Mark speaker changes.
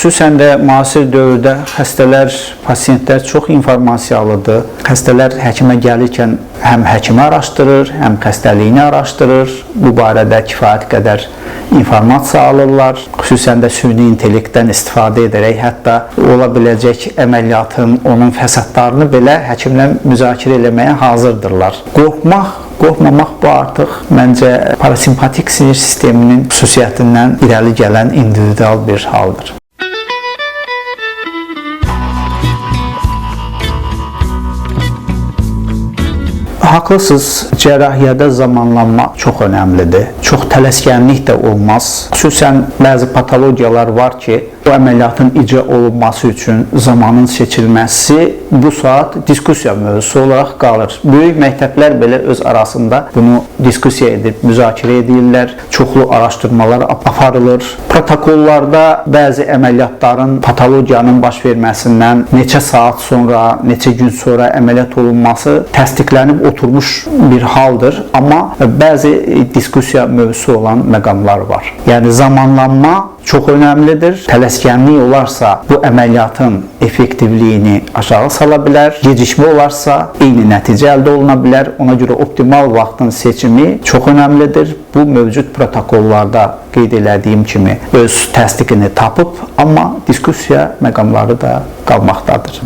Speaker 1: Xüsusən də müasir dövrdə xəstələr, pasiyentlər çox informasiyalıdır. Xəstələr həkimə gəlirkən həm həkimi araşdırır, həm xəstəliyini araşdırır. Bu barədə kifayət qədər informasiya alırlar. Xüsusən də süni intellektdən istifadə edərək hətta ola biləcək əməliyyatın, onun fəsadlarını belə həkimlə müzakirə etməyə hazırdırlar. Qorxmamaq bu artıq məncə parasimpatik sinir sisteminin xüsusiyyətindən irəli gələn individual bir haldır. Haqlısınız, cərrahiyyədə zamanlanma çox önəmlidir. Çox tələskənlik də olmaz. Xüsusən bəzi patologiyalar var ki, bu əməliyyatın icra olunması üçün zamanın seçilməsi bu saat diskussiya mövzusu olaraq qalır. Böyük məktəblər belə öz arasında bunu diskussiya edib, müzakirə edirlər. Çoxlu araşdırmalar aparılır. Protokollarda bəzi əməliyyatların, patologiyanın baş verməsindən neçə saat sonra, neçə gün sonra əməliyyat olunması təsdiqlənib oturmuş bir haldır. Amma bəzi diskussiya mövzusu olan məqamlar var. Yəni zamanlanma çox önəmlidir. Tələskənlik olarsa bu əməliyyatın effektivliyini aşağı sala bilər. Gecikmə olarsa eyni nəticə əldə oluna bilər. Ona görə optimal vaxtın seçimi çox önəmlidir. Bu mövcud protokollarda qeyd elədiyim kimi öz təsdiqini tapıb, amma diskussiya məqamları da qalmaqdadır.